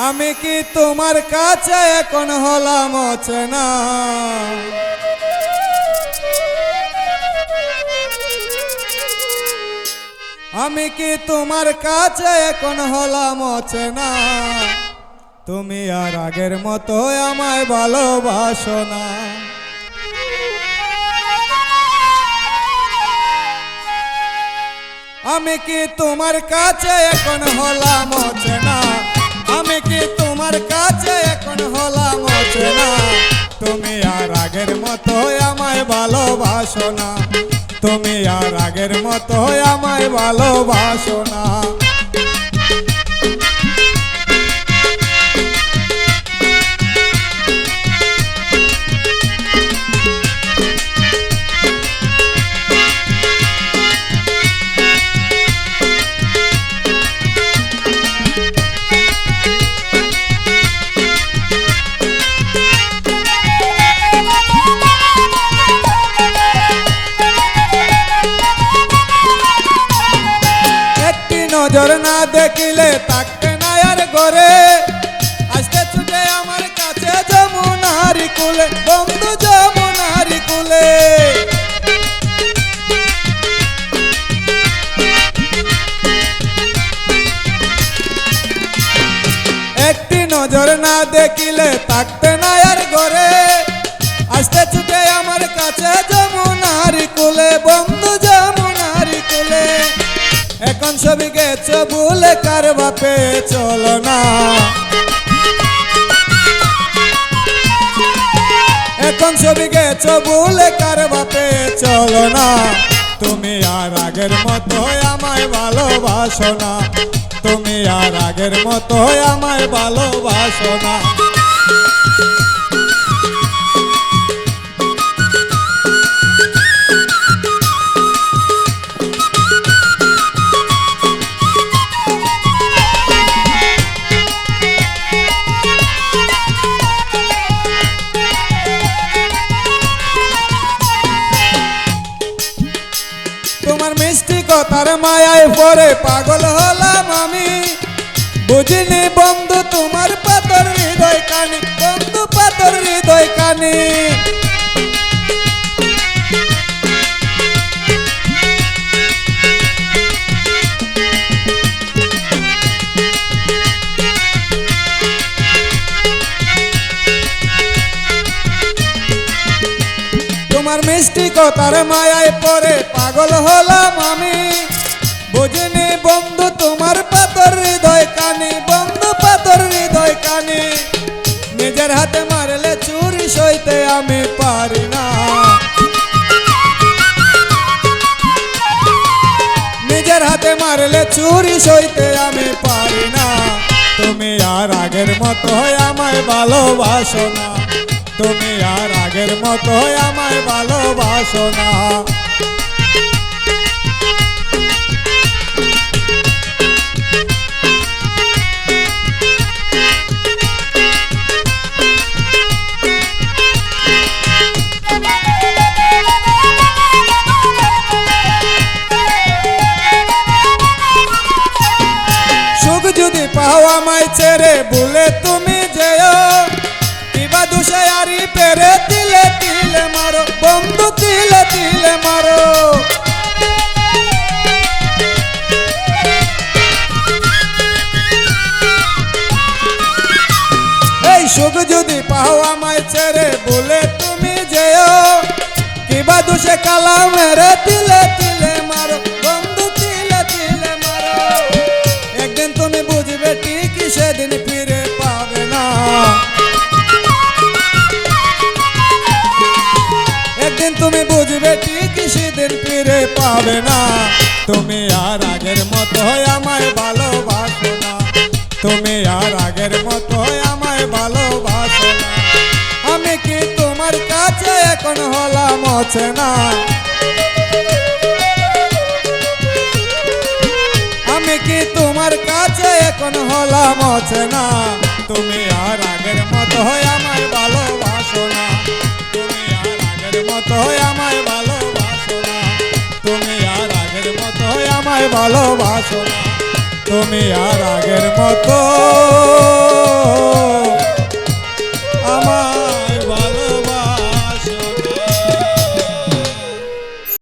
আমি কি তোমার কাছে এখন হলাম অচেনা? আমি কি তোমার কাছে এখন হলাম অচেনা? তুমি আর আগের মতো আমায় ভালোবাসো না। আমি কি তোমার কাছে এখন হলাম অচেনা? আমি কি তোমার কাছে এখন হলাম অচেনা? তুমি আর আগের মতো আমায় ভালোবাসো না। তুমি আর আগের মতো আমায় ভালোবাসো না। নজর না দেখিলে থাকতে না আর ঘরে, আসতে ছুটে আমার কাছে যমুনার কুলে, বন্ধু যমুনার কুলে। একটি নজর না দেখিলে থাকতে না আর ঘরে, আসতে ছুটে আমার কাছে যমুনার কুলে, বন্ধু যমুনার কুলে। এখন সবই গেছো ভুলে কার বাপে চলো না। এখন সবই গেছো ভুলে কার বাপে চলো না। তুমি আর আগের মতো আমায় ভালোবাসো না। তুমি আর আগের মতো আমায় ভালোবাসো না। তোমার মিষ্টি কথার মায়ায় পড়ে পাগল হলাম আমি, বুঝিনি বন্ধু তোমার পাথর হৃদয় কানি, বন্ধু পাথর হৃদয় কানি। তোমার মিষ্টি কথার মায়ায় পড়ে পাগল হলাম আমি, বুঝিনি বন্ধু তোমার পাথর হৃদয় কানি, বন্ধু পাথর হৃদয় কানি। নিজের হাতে মারলে চুরি সইতে আমি পারি না। নিজের হাতে মারলে চুরি সইতে আমি পারি না। তুমি আর আগের মতো আমায় ভালোবাসো না। তুমি আর আগের মতো আমায় ভালোবাসো না। সুখ যদি পাও আমায় ছেড়ে ভুলে তুমি যেও, কিবা দুষে আরি পেরে তিলে তিলে মারো, বন্ধু তিলে তিলে মারো। এই সুখ যদি পাও আমায় ছেড়ে বলে তুমি যেও, কিবা দুষে কালা মেরে তিলে তিলে মারো, বন্ধু তিলে তিলে মারো। একদিন তুমি বুঝবে ঠিকই সেদিন ফিরে পাবে না। একদিন তুমি বুঝবে ঠিকই সেদিন ফিরে পাবে না। তুমি আর আগের মতো আমায় ভালোবাসো না। তুমি আর আগের মতো আমায় ভালোবাসো না। আমি কি তোমার কাছে এখন হলাম অচেনা? আমি কি তোমার কাছে এখন হলাম অচেনা? তুমি আর আগের মতো আমায় ভালোবাসো না। তুমি আর আগের মতো আমায় ভালোবাসো না। তুমি আর আগের মতো আমায় ভালোবাসো না। তুমি আর আগের মতো আমার